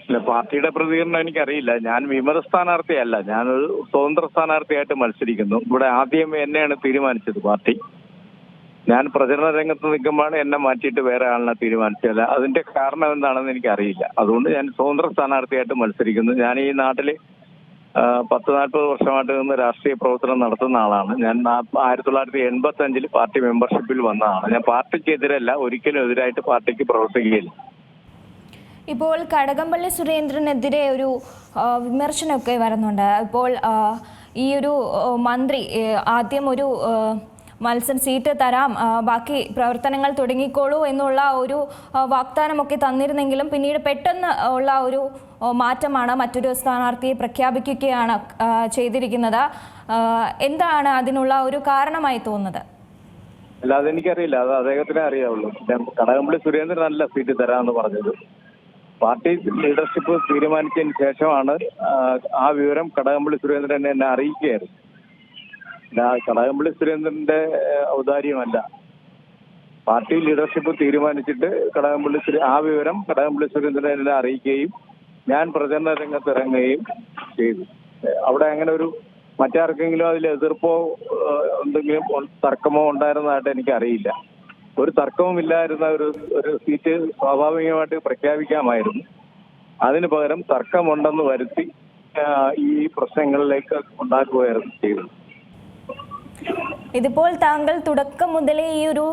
ഇല്ല, പാർട്ടിയുടെ പ്രതികരണം എനിക്കറിയില്ല. ഞാൻ വിമത സ്ഥാനാർത്ഥിയല്ല, ഞാനൊരു സ്വതന്ത്ര സ്ഥാനാർത്ഥിയായിട്ട് മത്സരിക്കുന്നു. ഇവിടെ ആദ്യം എന്നെയാണ് തീരുമാനിച്ചത് പാർട്ടി. ഞാൻ പ്രചരണ രംഗത്ത് നിൽക്കുമ്പോഴാണ് എന്നെ മാറ്റിയിട്ട് വേറെ ആളിനെ തീരുമാനിച്ചത്. അതിന്റെ കാരണം എന്താണെന്ന് എനിക്കറിയില്ല. അതുകൊണ്ട് ഞാൻ സ്വതന്ത്ര സ്ഥാനാർത്ഥിയായിട്ട് മത്സരിക്കുന്നു. ഞാൻ ഈ നാട്ടില് 40 വർഷമായിട്ട് നിന്ന് രാഷ്ട്രീയ പ്രവർത്തനം നടത്തുന്ന ആളാണ്. ഞാൻ 1985 പാർട്ടി മെമ്പർഷിപ്പിൽ വന്നതാണ്. ഞാൻ പാർട്ടിക്ക് എതിരല്ല, ഒരിക്കലും എതിരായിട്ട് പാർട്ടിക്ക് പ്രവർത്തിക്കുകയില്ല. ഇപ്പോൾ കടകംപള്ളി സുരേന്ദ്രനെതിരെ ഒരു വിമർശനമൊക്കെ വരുന്നുണ്ട്. ഇപ്പോൾ ഈ ഒരു മന്ത്രി ആദ്യം ഒരു സീറ്റ് തരാം, ബാക്കി പ്രവർത്തനങ്ങൾ തുടങ്ങിക്കോളൂ എന്നുള്ള ഒരു വാഗ്ദാനമൊക്കെ തന്നിരുന്നെങ്കിലും പിന്നീട് പെട്ടെന്ന് ഉള്ള ഒരു മാറ്റമാണ്, മറ്റൊരു സ്ഥാനാർത്ഥിയെ പ്രഖ്യാപിക്കുകയാണ് ചെയ്തിരിക്കുന്നത്. എന്താണ് അതിനുള്ള ഒരു കാരണമായി തോന്നുന്നത്? അല്ല, അതെനിക്കറിയില്ല, അത് അദ്ദേഹത്തിനെ അറിയാവുള്ളൂ. കടകംപള്ളി സുരേന്ദ്രനല്ല സീറ്റ് തരാമെന്ന് പറഞ്ഞത്. പാർട്ടി ലീഡർഷിപ്പ് തീരുമാനിച്ചതിന് ശേഷമാണ് ആ വിവരം കടകംപള്ളി സുരേന്ദ്രൻ എന്നെ അറിയിക്കുകയായിരുന്നു. കടകംപള്ളി സുരേന്ദ്രന്റെ ഔദാര്യമല്ല. പാർട്ടി ലീഡർഷിപ്പ് തീരുമാനിച്ചിട്ട് ആ വിവരം കടകംപള്ളി സുരേന്ദ്രൻ എന്നെ അറിയിക്കുകയും ഞാൻ പ്രചരണ രംഗത്ത് ഇറങ്ങുകയും ചെയ്തു. അവിടെ അങ്ങനെ ഒരു മറ്റാർക്കെങ്കിലും അതിൽ എതിർപ്പോ എന്തെങ്കിലും തർക്കമോ ഉണ്ടായിരുന്നതായിട്ട് എനിക്കറിയില്ല. ഒരു തർക്കവും ഇല്ലായിരുന്ന ഒരു സീറ്റ് സ്വാഭാവികമായിട്ട് പ്രഖ്യാപിക്കാമായിരുന്നു. അതിനു പകരം തർക്കമുണ്ടെന്ന് വരുത്തി ഈ പ്രശ്നങ്ങളിലേക്ക് ഉണ്ടാക്കുകയായിരുന്നു ചെയ്തത്. ഇതിപ്പോൾ താങ്കൾ തുടക്കം മുതലേ ഈ ഒരു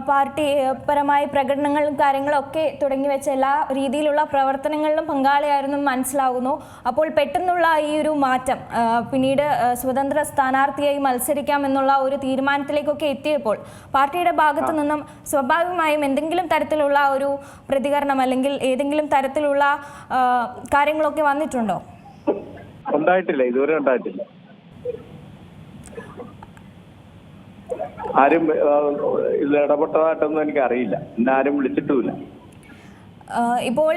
പാർട്ടി പരമായ പ്രകടനങ്ങളും കാര്യങ്ങളൊക്കെ തുടങ്ങി വെച്ച എല്ലാ രീതിയിലുള്ള പ്രവർത്തനങ്ങളിലും പങ്കാളിയായിരുന്നു മനസ്സിലാകുന്നു. അപ്പോൾ പെട്ടെന്നുള്ള ഈ ഒരു മാറ്റം പിന്നീട് സ്വതന്ത്ര സ്ഥാനാർത്ഥിയായി മത്സരിക്കാമെന്നുള്ള ഒരു തീരുമാനത്തിലേക്കൊക്കെ എത്തിയപ്പോൾ പാർട്ടിയുടെ ഭാഗത്തു നിന്നും സ്വാഭാവികമായും എന്തെങ്കിലും തരത്തിലുള്ള ഒരു പ്രതികരണം അല്ലെങ്കിൽ ഏതെങ്കിലും തരത്തിലുള്ള കാര്യങ്ങളൊക്കെ വന്നിട്ടുണ്ടോ? ഉണ്ടായിട്ടില്ല, ഇതുവരെ ഉണ്ടായിട്ടില്ല. ആരും ഇതിൽ ഇടപെട്ടതായിട്ടൊന്നും എനിക്കറിയില്ല. എന്നെ ആരും വിളിച്ചിട്ടുമില്ല. ഇപ്പോൾ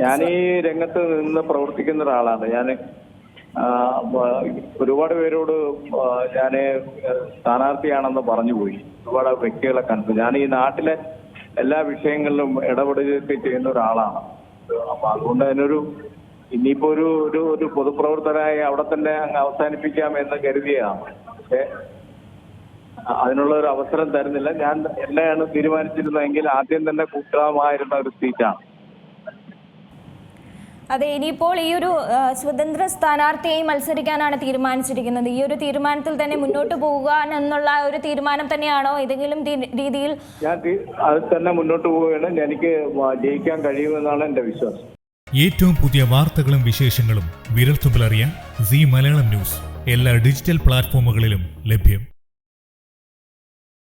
ഞാൻ ഈ രംഗത്ത് നിന്ന് പ്രവർത്തിക്കുന്ന ഒരാളാണ്. ഞാൻ ഒരുപാട് പേരോട് ഞാൻ സ്ഥാനാർത്ഥിയാണെന്ന് പറഞ്ഞുപോയി. ഒരുപാട് വ്യക്തികളെ കണ്ടു. ഞാൻ ഈ നാട്ടിലെ എല്ലാ വിഷയങ്ങളിലും ഇടപെടുകയൊക്കെ ചെയ്യുന്ന ഒരാളാണ്. അപ്പൊ അതുകൊണ്ട് അതിനൊരു ഇനിയിപ്പോ ഒരു പൊതുപ്രവർത്തകനായി അവിടെ തന്നെ അങ്ങ് അവസാനിപ്പിക്കാം എന്ന് കരുതിയതാണ്. പക്ഷെ അതിനുള്ള ഒരു അവസരം തരുന്നില്ല. ഞാൻ എന്നെയാണ് തീരുമാനിച്ചിരുന്നതെങ്കിൽ ആദ്യം തന്നെ കൂട്ടാമായിരുന്ന ഒരു സീറ്റാണ്. അതെ, ഇനിയിപ്പോൾ ഈ ഒരു സ്വതന്ത്ര സ്ഥാനാർത്ഥിയായി മത്സരിക്കാനാണ് തീരുമാനിച്ചിരിക്കുന്നത്. ഈ ഒരു തീരുമാനത്തിൽ തന്നെ മുന്നോട്ട് പോകാൻ എന്നുള്ള ഒരു തീരുമാനം തന്നെയാണോ? ഏതെങ്കിലും രീതിയിൽ ഞാൻ അത് തന്നെ മുന്നോട്ട് പോവുകയാണ്. എനിക്ക് ജയിക്കാൻ കഴിയുമെന്നാണ് എന്റെ വിശ്വാസം. ഏറ്റവും പുതിയ വാർത്തകളും വിശേഷങ്ങളും വിരൽത്തുമ്പിൽ അറിയാൻ സീ മലയാളം ന്യൂസ് എല്ലാ ഡിജിറ്റൽ പ്ലാറ്റ്ഫോമുകളിലും ലഭ്യം.